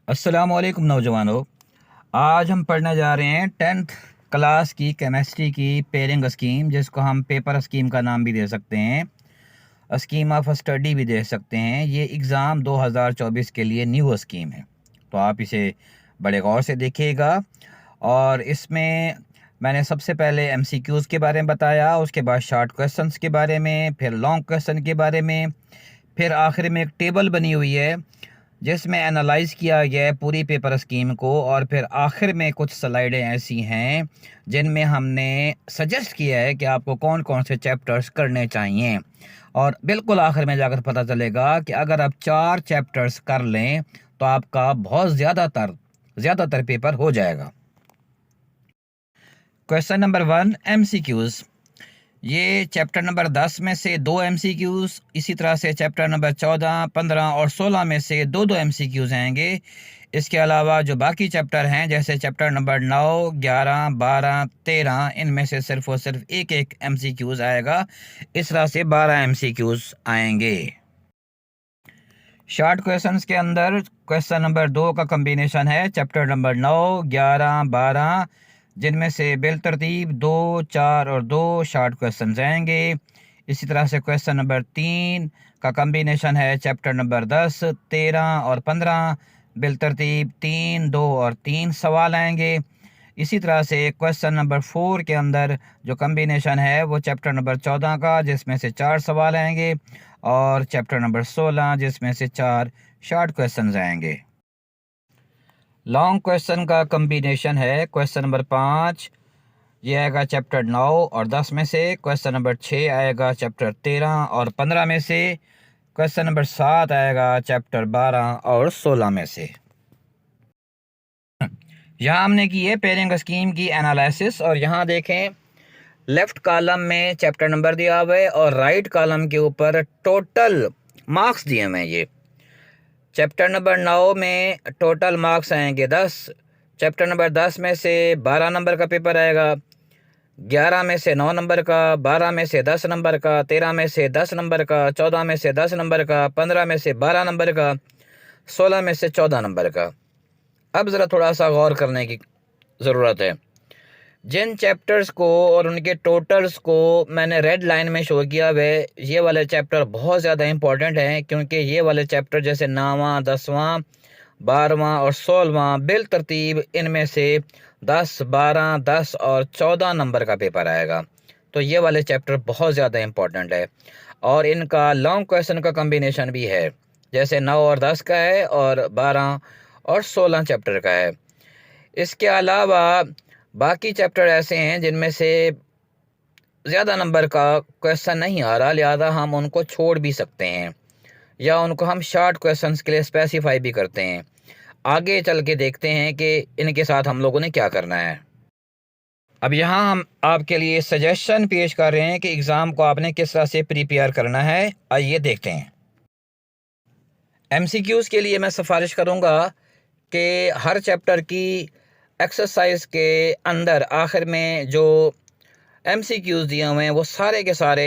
अस्सलामुअलैकुम नौजवानों। आज हम पढ़ने जा रहे हैं 10th क्लास की केमिस्ट्री की पेयरिंग स्कीम, जिसको हम पेपर स्कीम का नाम भी दे सकते हैं, स्कीम ऑफ स्टडी भी दे सकते हैं। ये एग्ज़ाम 2024 के लिए न्यू स्कीम है, तो आप इसे बड़े गौर से देखिएगा। और इसमें मैंने सबसे पहले एमसीक्यूज़ के बारे में बताया, उसके बाद शॉर्ट क्वेश्चंस के बारे में, फिर लॉन्ग क्वेश्चन के बारे में, फिर आखिर में एक टेबल बनी हुई है जिसमें एनालाइज किया गया है पूरी पेपर स्कीम को। और फिर आखिर में कुछ स्लाइडें ऐसी हैं जिनमें हमने सजेस्ट किया है कि आपको कौन कौन से चैप्टर्स करने चाहिए। और बिल्कुल आखिर में जाकर पता चलेगा कि अगर आप 4 चैप्टर्स कर लें तो आपका बहुत ज़्यादातर पेपर हो जाएगा। Question number 1, MCQs. ये चैप्टर नंबर 10 में से 2 एमसीक्यूज़, इसी तरह से चैप्टर नंबर 14, 15 और 16 में से 2-2 एमसीक्यूज़ आएंगे। इसके अलावा जो बाकी चैप्टर हैं, जैसे चैप्टर नंबर 9, 11, 12, 13, इनमें से सिर्फ और सिर्फ एक एमसीक्यूज़ आएगा। इस तरह से 12 एमसीक्यूज़ आएंगे। शॉर्ट क्वेश्चंस के अंदर क्वेश्चन नंबर 2 का कम्बिनेशन है चैप्टर नंबर 9, 11, 12, जिनमें से बिलतरतीब 2, 4 और 2 शॉर्ट क्वेश्चन आएंगे। इसी तरह से क्वेश्चन नंबर 3 का कम्बिनेशन है चैप्टर नंबर 10, 13 और 15, बिलतरतीब 3, 2 और 3 सवाल आएंगे। इसी तरह से क्वेश्चन नंबर 4 के अंदर जो कम्बिनेशन है वो चैप्टर नंबर 14 का, जिसमें से 4 सवाल आएंगे, और चैप्टर नंबर 16 जिसमें से 4 शॉर्ट क्वेश्चंस आएंगे। लॉन्ग क्वेश्चन का कम्बिनेशन है क्वेश्चन नंबर 5, ये आएगा चैप्टर 9 और 10 में से। क्वेश्चन नंबर 6 आएगा चैप्टर 13 और 15 में से। क्वेश्चन नंबर 7 आएगा चैप्टर 12 और 16 में से। यहाँ हमने की है पेयरिंग स्कीम की एनालिसिस, और यहाँ देखें लेफ़्ट कॉलम में चैप्टर नंबर दिया हुआ है और राइट कॉलम के ऊपर टोटल मार्क्स दिए हुए हैं। ये चैप्टर नंबर 9 में टोटल मार्क्स आएंगे 10। चैप्टर नंबर 10 में से 12 नंबर का पेपर आएगा, 11 में से 9 नंबर का, 12 में से 10 नंबर का, 13 में से 10 नंबर का, 14 में से 10 नंबर का, 15 में से 12 नंबर का, 16 में से 14 नंबर का। अब ज़रा थोड़ा सा गौर करने की ज़रूरत है। जिन चैप्टर्स को और उनके टोटल्स को मैंने रेड लाइन में शो किया हुआ है, ये वाले चैप्टर बहुत ज़्यादा इंपॉर्टेंट हैं, क्योंकि ये वाले चैप्टर जैसे 9वां, 10वां, 12वां और 16वां बिल तरतीब इनमें से 10, 12, 10 और 14 नंबर का पेपर आएगा। तो ये वाले चैप्टर बहुत ज़्यादा इंपॉर्टेंट है, और इनका लॉन्ग क्वेश्चन का कम्बिनेशन भी है, जैसे 9 और 10 का है और 12 और 16 चैप्टर का है। इसके अलावा बाकी चैप्टर ऐसे हैं जिनमें से ज़्यादा नंबर का क्वेश्चन नहीं आ रहा, लिहाजा हम उनको छोड़ भी सकते हैं, या उनको हम शॉर्ट क्वेश्चंस के लिए स्पेसिफाई भी करते हैं। आगे चल के देखते हैं कि इनके साथ हम लोगों ने क्या करना है। अब यहाँ हम आपके लिए सजेशन पेश कर रहे हैं कि एग्ज़ाम को आपने किस तरह से प्रिपेयर करना है। आइए देखते हैं। एमसीक्यूज़ के लिए मैं सिफारिश करूँगा कि हर चैप्टर की एक्सरसाइज के अंदर आखिर में जो एमसीक्यूज़ दिए हुए हैं वो सारे के सारे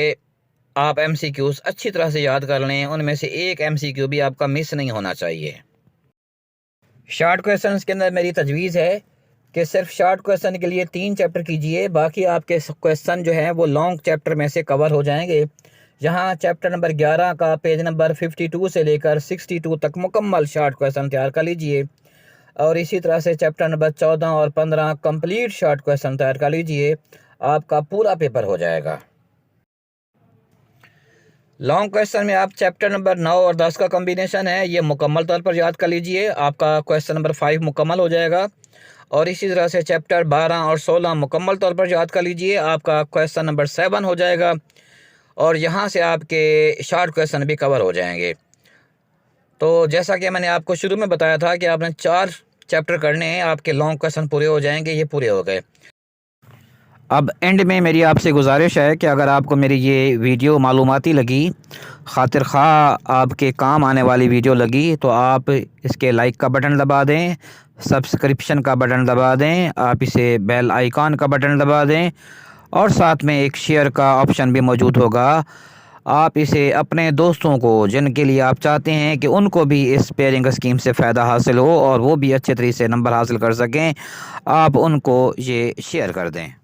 आप एमसीक्यूज़ अच्छी तरह से याद कर लें। उनमें से एक एमसीक्यू भी आपका मिस नहीं होना चाहिए। शॉर्ट क्वेश्चंस के अंदर मेरी तजवीज़ है कि सिर्फ शॉर्ट क्वेश्चन के लिए 3 चैप्टर कीजिए, बाकी आपके क्वेश्चन जो हैं वो लॉन्ग चैप्टर में से कवर हो जाएंगे। यहाँ चैप्टर नंबर 11 का पेज नंबर 52 से लेकर 62 तक मुकम्मल शॉर्ट क्वेश्चन तैयार कर लीजिए, और इसी तरह से चैप्टर नंबर 14 और 15 कंप्लीट शॉर्ट क्वेश्चन तैयार कर लीजिए, आपका पूरा पेपर हो जाएगा। लॉन्ग क्वेश्चन में आप चैप्टर नंबर 9 और 10 का कॉम्बिनेशन है, ये मुकम्मल तौर पर याद कर लीजिए, आपका क्वेश्चन नंबर 5 मुकम्मल हो जाएगा। और इसी तरह से चैप्टर 12 और 16 मुकम्मल तौर पर याद कर लीजिए, आपका क्वेश्चन नंबर 7 हो जाएगा, और यहाँ से आपके शॉर्ट क्वेश्चन भी कवर हो जाएंगे। तो जैसा कि मैंने आपको शुरू में बताया था कि आपने 4 चैप्टर करने हैं, आपके लॉन्ग क्वेश्चन पूरे हो जाएंगे। ये पूरे हो गए। अब एंड में मेरी आपसे गुजारिश है कि अगर आपको मेरी ये वीडियो मालूमाती लगी, खातिर खा आपके काम आने वाली वीडियो लगी, तो आप इसके लाइक का बटन दबा दें, सब्सक्रिप्शन का बटन दबा दें, आप इसे बेल आइकॉन का बटन दबा दें, और साथ में एक शेयर का ऑप्शन भी मौजूद होगा। आप इसे अपने दोस्तों को, जिनके लिए आप चाहते हैं कि उनको भी इस पेयरिंग स्कीम से फ़ायदा हासिल हो और वो भी अच्छे तरीके से नंबर हासिल कर सकें, आप उनको ये शेयर कर दें।